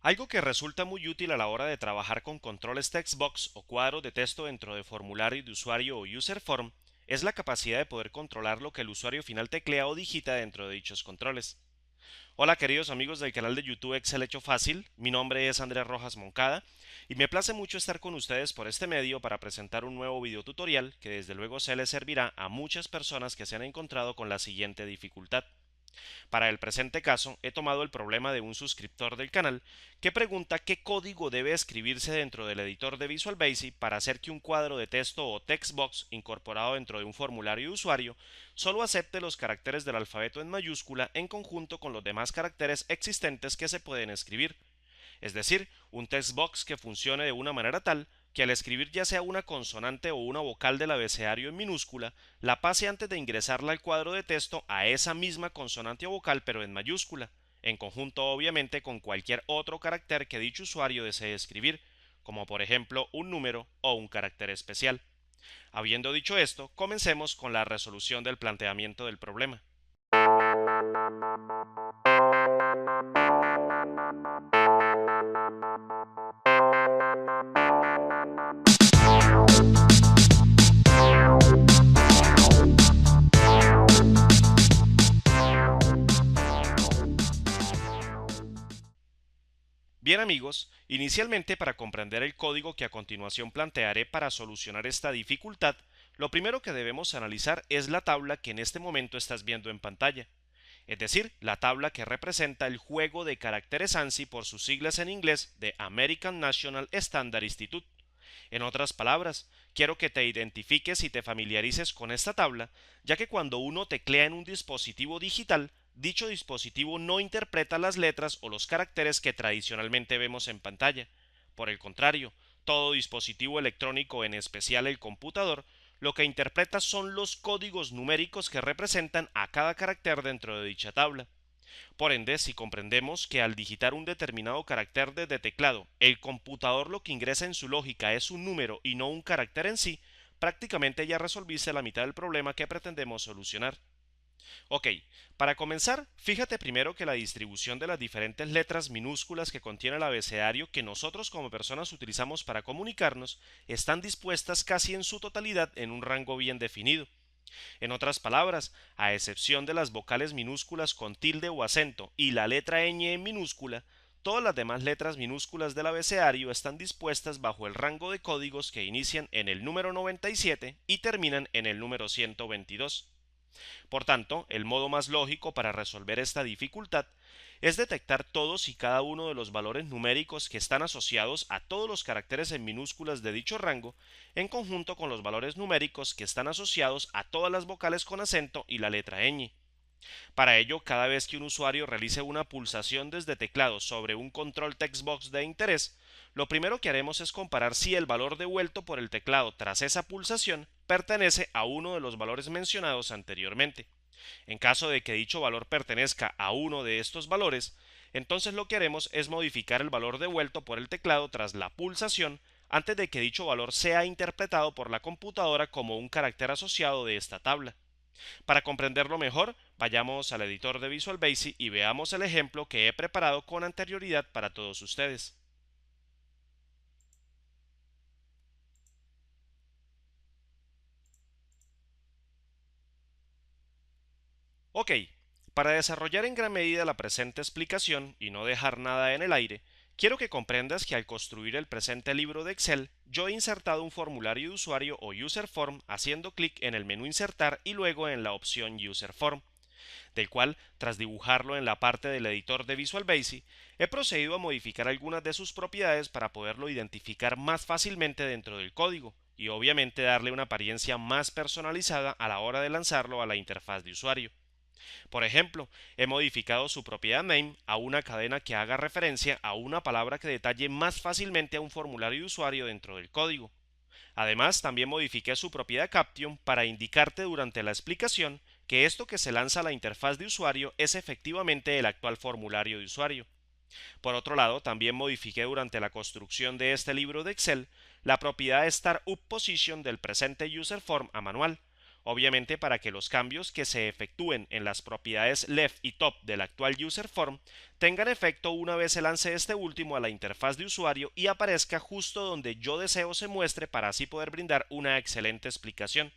Algo que resulta muy útil a la hora de trabajar con controles textbox o cuadros de texto dentro de formulario de usuario o user form es la capacidad de poder controlar lo que el usuario final teclea o digita dentro de dichos controles. Hola queridos amigos del canal de YouTube Excel Hecho Fácil, mi nombre es Andrés Rojas Moncada y me place mucho estar con ustedes por este medio para presentar un nuevo video tutorial que desde luego se les servirá a muchas personas que se han encontrado con la siguiente dificultad. Para el presente caso, he tomado el problema de un suscriptor del canal que pregunta qué código debe escribirse dentro del editor de Visual Basic para hacer que un cuadro de texto o textbox incorporado dentro de un formulario de usuario solo acepte los caracteres del alfabeto en mayúscula en conjunto con los demás caracteres existentes que se pueden escribir, es decir, un textbox que funcione de una manera tal que al escribir ya sea una consonante o una vocal del abecedario en minúscula, la pase antes de ingresarla al cuadro de texto a esa misma consonante o vocal pero en mayúscula, en conjunto obviamente con cualquier otro carácter que dicho usuario desee escribir, como por ejemplo un número o un carácter especial. Habiendo dicho esto, comencemos con la resolución del planteamiento del problema. Bien amigos, inicialmente para comprender el código que a continuación plantearé para solucionar esta dificultad, lo primero que debemos analizar es la tabla que en este momento estás viendo en pantalla, es decir, la tabla que representa el juego de caracteres ANSI por sus siglas en inglés de American National Standard Institute. En otras palabras, quiero que te identifiques y te familiarices con esta tabla, ya que cuando uno teclea en un dispositivo digital, dicho dispositivo no interpreta las letras o los caracteres que tradicionalmente vemos en pantalla. Por el contrario, todo dispositivo electrónico, en especial el computador, lo que interpreta son los códigos numéricos que representan a cada carácter dentro de dicha tabla. Por ende, si comprendemos que al digitar un determinado carácter desde teclado, el computador lo que ingresa en su lógica es un número y no un carácter en sí, prácticamente ya resolviste la mitad del problema que pretendemos solucionar. Ok, para comenzar, fíjate primero que la distribución de las diferentes letras minúsculas que contiene el abecedario que nosotros como personas utilizamos para comunicarnos están dispuestas casi en su totalidad en un rango bien definido. En otras palabras, a excepción de las vocales minúsculas con tilde o acento y la letra ñ en minúscula, todas las demás letras minúsculas del abecedario están dispuestas bajo el rango de códigos que inician en el número 97 y terminan en el número 122. Por tanto, el modo más lógico para resolver esta dificultad es detectar todos y cada uno de los valores numéricos que están asociados a todos los caracteres en minúsculas de dicho rango, en conjunto con los valores numéricos que están asociados a todas las vocales con acento y la letra ñ. Para ello, cada vez que un usuario realice una pulsación desde teclado sobre un control textbox de interés, lo primero que haremos es comparar si el valor devuelto por el teclado tras esa pulsación pertenece a uno de los valores mencionados anteriormente. En caso de que dicho valor pertenezca a uno de estos valores, entonces lo que haremos es modificar el valor devuelto por el teclado tras la pulsación antes de que dicho valor sea interpretado por la computadora como un carácter asociado de esta tabla. Para comprenderlo mejor, vayamos al editor de Visual Basic y veamos el ejemplo que he preparado con anterioridad para todos ustedes. Ok, para desarrollar en gran medida la presente explicación y no dejar nada en el aire, quiero que comprendas que al construir el presente libro de Excel, yo he insertado un formulario de usuario o user form haciendo clic en el menú Insertar y luego en la opción User Form, del cual, tras dibujarlo en la parte del editor de Visual Basic, he procedido a modificar algunas de sus propiedades para poderlo identificar más fácilmente dentro del código y obviamente darle una apariencia más personalizada a la hora de lanzarlo a la interfaz de usuario. Por ejemplo, he modificado su propiedad name a una cadena que haga referencia a una palabra que detalle más fácilmente a un formulario de usuario dentro del código. Además, también modifiqué su propiedad caption para indicarte durante la explicación que esto que se lanza a la interfaz de usuario es efectivamente el actual formulario de usuario. Por otro lado, también modifiqué durante la construcción de este libro de Excel la propiedad Start Up Position del presente User Form a manual, Obviamente, para que los cambios que se efectúen en las propiedades left y top del actual user form tengan efecto una vez se lance este último a la interfaz de usuario y aparezca justo donde yo deseo se muestre para así poder brindar una excelente explicación.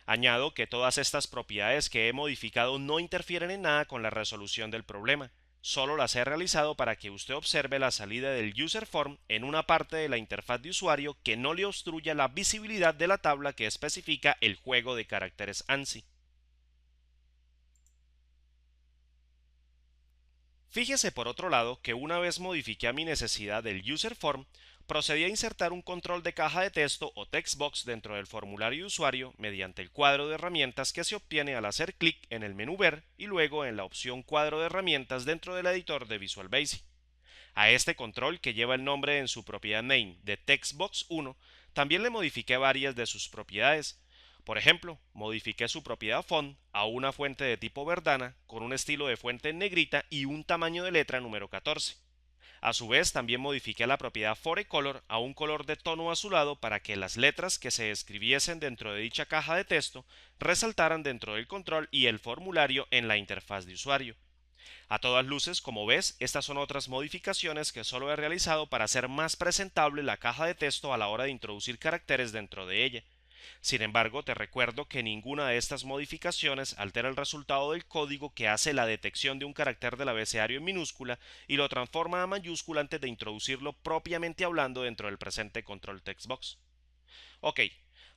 Añado que todas estas propiedades que he modificado no interfieren en nada con la resolución del problema, solo las he realizado para que usted observe la salida del user form en una parte de la interfaz de usuario que no le obstruya la visibilidad de la tabla que especifica el juego de caracteres ANSI. Fíjese por otro lado que una vez modifiqué a mi necesidad del user form, procedí a insertar un control de caja de texto o textbox dentro del formulario de usuario mediante el cuadro de herramientas que se obtiene al hacer clic en el menú Ver y luego en la opción cuadro de herramientas dentro del editor de Visual Basic. A este control, que lleva el nombre en su propiedad name de Textbox 1, también le modifiqué varias de sus propiedades. Por ejemplo, modifiqué su propiedad font a una fuente de tipo Verdana con un estilo de fuente en negrita y un tamaño de letra número 14. A su vez, también modifiqué la propiedad Forecolor a un color de tono azulado para que las letras que se escribiesen dentro de dicha caja de texto resaltaran dentro del control y el formulario en la interfaz de usuario. A todas luces, como ves, estas son otras modificaciones que solo he realizado para hacer más presentable la caja de texto a la hora de introducir caracteres dentro de ella. Sin embargo, te recuerdo que ninguna de estas modificaciones altera el resultado del código que hace la detección de un carácter del abecedario en minúscula y lo transforma a mayúscula antes de introducirlo propiamente hablando dentro del presente control textbox. Ok,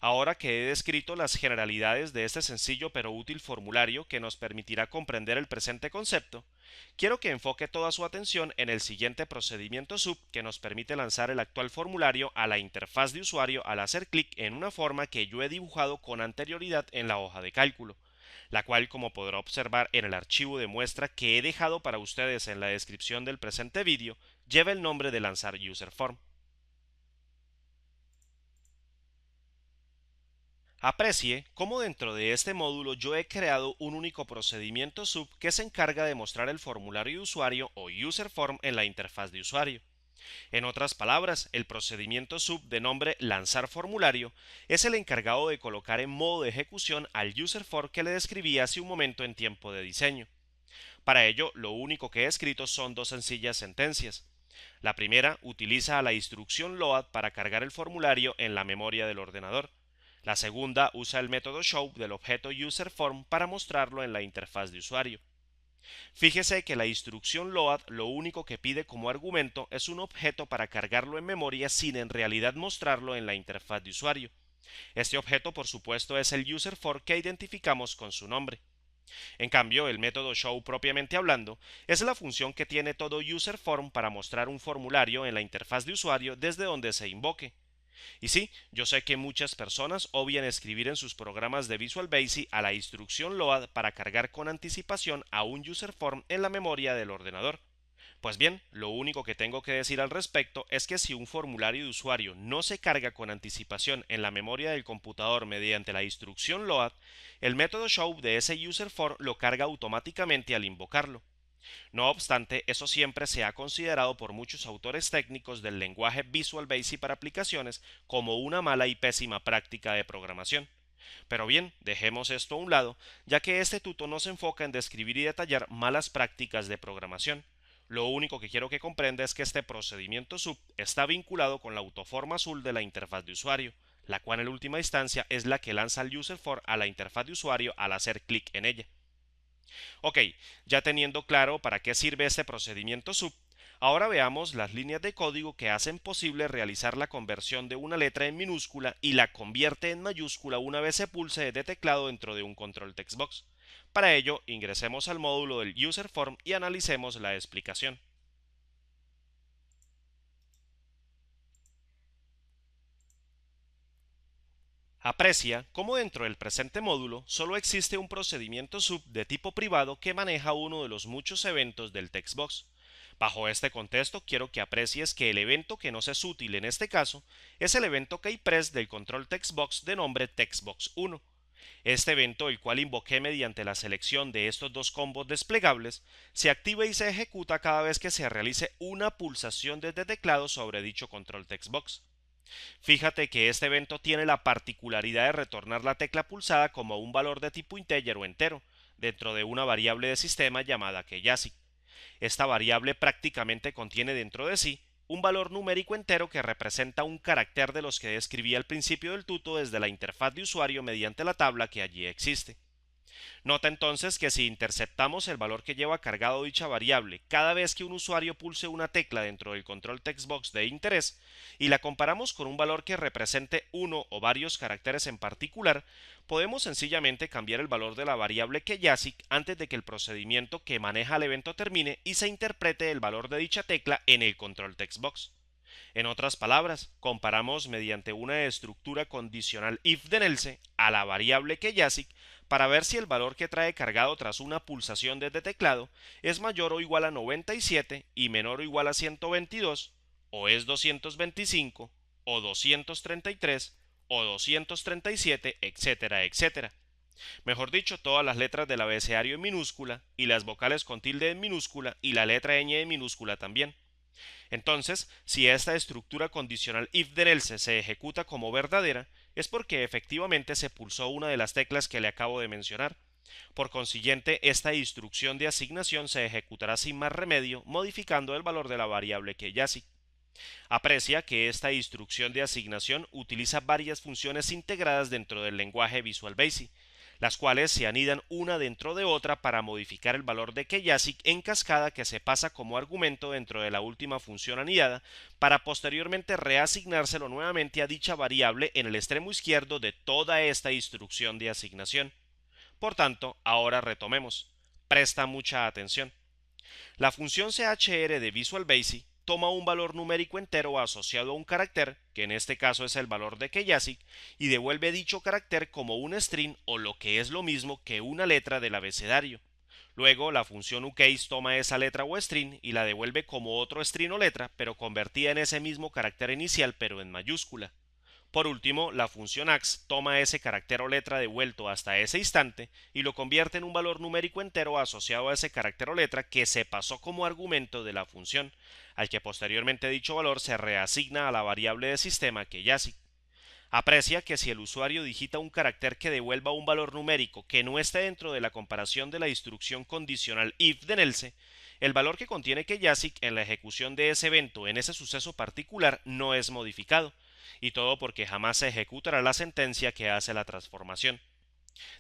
ahora que he descrito las generalidades de este sencillo pero útil formulario que nos permitirá comprender el presente concepto, quiero que enfoque toda su atención en el siguiente procedimiento sub que nos permite lanzar el actual formulario a la interfaz de usuario al hacer clic en una forma que yo he dibujado con anterioridad en la hoja de cálculo, la cual, como podrá observar en el archivo de muestra que he dejado para ustedes en la descripción del presente vídeo, lleva el nombre de lanzar user form. Aprecie cómo dentro de este módulo yo he creado un único procedimiento sub que se encarga de mostrar el formulario de usuario o user form en la interfaz de usuario. En otras palabras, el procedimiento sub de nombre lanzar formulario es el encargado de colocar en modo de ejecución al user form que le describí hace un momento en tiempo de diseño. Para ello, lo único que he escrito son dos sencillas sentencias. La primera utiliza a la instrucción load para cargar el formulario en la memoria del ordenador. La segunda usa el método show del objeto userForm para mostrarlo en la interfaz de usuario. Fíjese que la instrucción load lo único que pide como argumento es un objeto para cargarlo en memoria sin en realidad mostrarlo en la interfaz de usuario. Este objeto, por supuesto, es el userForm que identificamos con su nombre. En cambio, el método show propiamente hablando es la función que tiene todo userForm para mostrar un formulario en la interfaz de usuario desde donde se invoque. Y sí, yo sé que muchas personas obvian escribir en sus programas de Visual Basic a la instrucción load para cargar con anticipación a un user form en la memoria del ordenador. Pues bien, lo único que tengo que decir al respecto es que si un formulario de usuario no se carga con anticipación en la memoria del computador mediante la instrucción load, el método show de ese user form lo carga automáticamente al invocarlo. No obstante, eso siempre se ha considerado por muchos autores técnicos del lenguaje Visual Basic para aplicaciones como una mala y pésima práctica de programación. Pero bien, dejemos esto a un lado, ya que este tuto no se enfoca en describir y detallar malas prácticas de programación. Lo único que quiero que comprenda es que este procedimiento sub está vinculado con la autoforma azul de la interfaz de usuario, la cual en última instancia es la que lanza el user for a la interfaz de usuario al hacer clic en ella. Ok, ya teniendo claro para qué sirve este procedimiento sub, ahora veamos las líneas de código que hacen posible realizar la conversión de una letra en minúscula y la convierte en mayúscula una vez se pulse de teclado dentro de un control textbox. Para ello, ingresemos al módulo del user form y analicemos la explicación. Aprecia cómo dentro del presente módulo solo existe un procedimiento sub de tipo privado que maneja uno de los muchos eventos del textbox. Bajo este contexto, quiero que aprecies que el evento que nos es útil en este caso es el evento keypress del control textbox de nombre textbox 1. Este evento, el cual invoqué mediante la selección de estos dos combos desplegables, se activa y se ejecuta cada vez que se realice una pulsación desde teclado sobre dicho control textbox. Fíjate que este evento tiene la particularidad de retornar la tecla pulsada como un valor de tipo integer o entero, dentro de una variable de sistema llamada keyASIC. Esta variable prácticamente contiene dentro de sí un valor numérico entero que representa un carácter de los que describí al principio del tuto desde la interfaz de usuario mediante la tabla que allí existe. Nota entonces que si interceptamos el valor que lleva cargado dicha variable cada vez que un usuario pulse una tecla dentro del control textbox de interés y la comparamos con un valor que represente uno o varios caracteres en particular, podemos sencillamente cambiar el valor de la variable keyASIC antes de que el procedimiento que maneja el evento termine y se interprete el valor de dicha tecla en el control textbox. En otras palabras, comparamos mediante una estructura condicional if then else a la variable keyASIC para ver si el valor que trae cargado tras una pulsación desde teclado es mayor o igual a 97 y menor o igual a 122, o es 225, o 233, o 237, etcétera, etcétera. Mejor dicho, todas las letras del abecedario en minúscula y las vocales con tilde en minúscula y la letra ñ en minúscula también. Entonces, si esta estructura condicional if then else se ejecuta como verdadera, es porque efectivamente se pulsó una de las teclas que le acabo de mencionar. Por consiguiente, esta instrucción de asignación se ejecutará sin más remedio, modificando el valor de la variable keyASIC. Aprecia que esta instrucción de asignación utiliza varias funciones integradas dentro del lenguaje Visual Basic, las cuales se anidan una dentro de otra para modificar el valor de keyASIC en cascada que se pasa como argumento dentro de la última función anidada para posteriormente reasignárselo nuevamente a dicha variable en el extremo izquierdo de toda esta instrucción de asignación. Por tanto, ahora retomemos. Presta mucha atención. La función CHR de Visual Basic toma un valor numérico entero asociado a un carácter, que en este caso es el valor de keyASIC, y devuelve dicho carácter como un string o lo que es lo mismo que una letra del abecedario. Luego, la función uCase toma esa letra o string y la devuelve como otro string o letra, pero convertida en ese mismo carácter inicial pero en mayúscula. Por último, la función ax toma ese carácter o letra devuelto hasta ese instante y lo convierte en un valor numérico entero asociado a ese carácter o letra que se pasó como argumento de la función, al que posteriormente dicho valor se reasigna a la variable de sistema keyASIC. Aprecia que si el usuario digita un carácter que devuelva un valor numérico que no esté dentro de la comparación de la instrucción condicional if then else, el valor que contiene keyASIC en la ejecución de ese evento en ese suceso particular no es modificado, y todo porque jamás se ejecutará la sentencia que hace la transformación.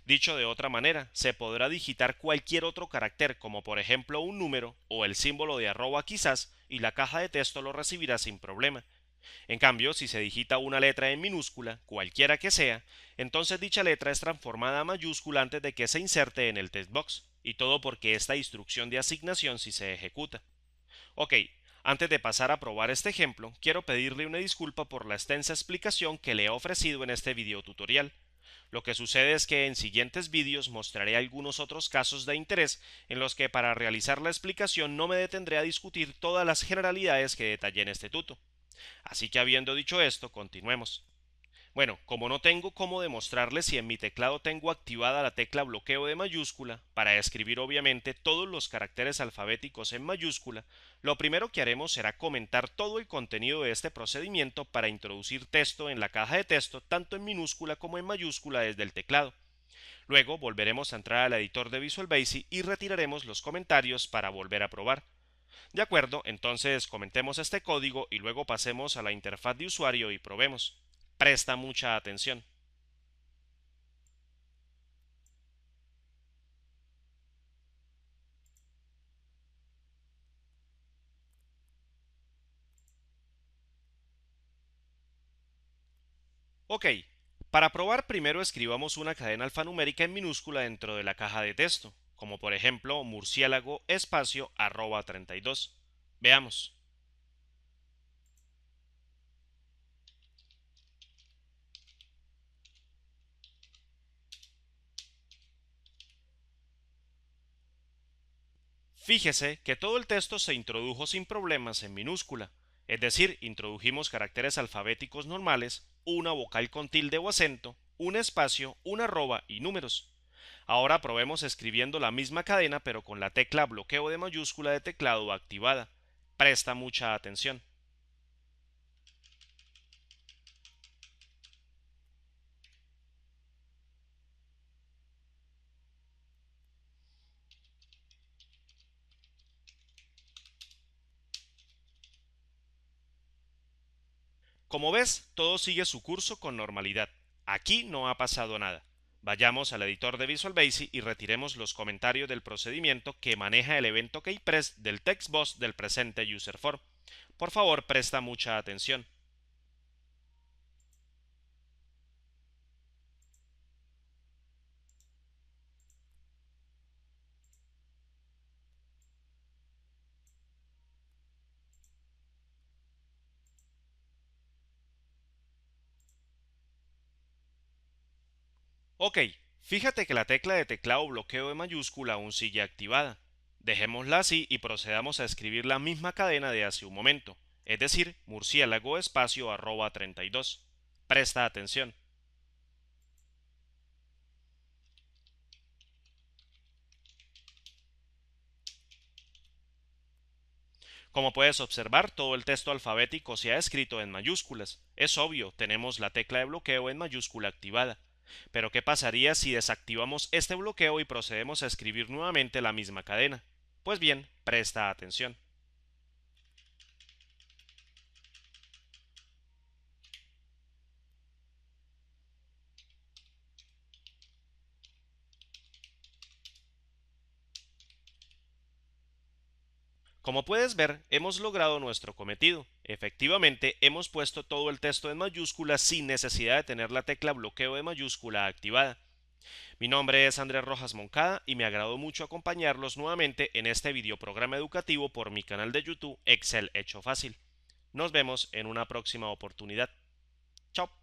Dicho de otra manera, se podrá digitar cualquier otro carácter como por ejemplo un número o el símbolo de arroba quizás y la caja de texto lo recibirá sin problema. En cambio, si se digita una letra en minúscula, cualquiera que sea, entonces dicha letra es transformada a mayúscula antes de que se inserte en el textbox, y todo porque esta instrucción de asignación sí se ejecuta. Ok, antes de pasar a probar este ejemplo, quiero pedirle una disculpa por la extensa explicación que le he ofrecido en este video tutorial. Lo que sucede es que en siguientes vídeos mostraré algunos otros casos de interés en los que para realizar la explicación no me detendré a discutir todas las generalidades que detallé en este tuto. Así que habiendo dicho esto, continuemos. Bueno, como no tengo cómo demostrarle si en mi teclado tengo activada la tecla bloqueo de mayúscula, para escribir obviamente todos los caracteres alfabéticos en mayúscula, lo primero que haremos será comentar todo el contenido de este procedimiento para introducir texto en la caja de texto tanto en minúscula como en mayúscula desde el teclado. Luego volveremos a entrar al editor de Visual Basic y retiraremos los comentarios para volver a probar. De acuerdo, entonces comentemos este código y luego pasemos a la interfaz de usuario y probemos. Presta mucha atención. Ok, para probar primero escribamos una cadena alfanumérica en minúscula dentro de la caja de texto, como por ejemplo murciélago espacio arroba 32. Veamos. Fíjese que todo el texto se introdujo sin problemas en minúscula, es decir, introdujimos caracteres alfabéticos normales, una vocal con tilde o acento, un espacio, una arroba y números. Ahora probemos escribiendo la misma cadena pero con la tecla bloqueo de mayúscula de teclado activada. Presta mucha atención. Como ves, todo sigue su curso con normalidad. Aquí no ha pasado nada. Vayamos al editor de Visual Basic y retiremos los comentarios del procedimiento que maneja el evento keyPress del TextBox del presente userform. Por favor, presta mucha atención. Ok, fíjate que la tecla de teclado bloqueo de mayúscula aún sigue activada. Dejémosla así y procedamos a escribir la misma cadena de hace un momento, es decir, murciélago espacio arroba 32. Presta atención. Como puedes observar, todo el texto alfabético se ha escrito en mayúsculas. Es obvio, tenemos la tecla de bloqueo en mayúscula activada. Pero ¿qué pasaría si desactivamos este bloqueo y procedemos a escribir nuevamente la misma cadena? Pues bien, presta atención. Como puedes ver, hemos logrado nuestro cometido. Efectivamente, hemos puesto todo el texto en mayúsculas sin necesidad de tener la tecla bloqueo de mayúscula activada. Mi nombre es Andrés Rojas Moncada y me agradó mucho acompañarlos nuevamente en este videoprograma educativo por mi canal de YouTube Excel Hecho Fácil. Nos vemos en una próxima oportunidad. Chao.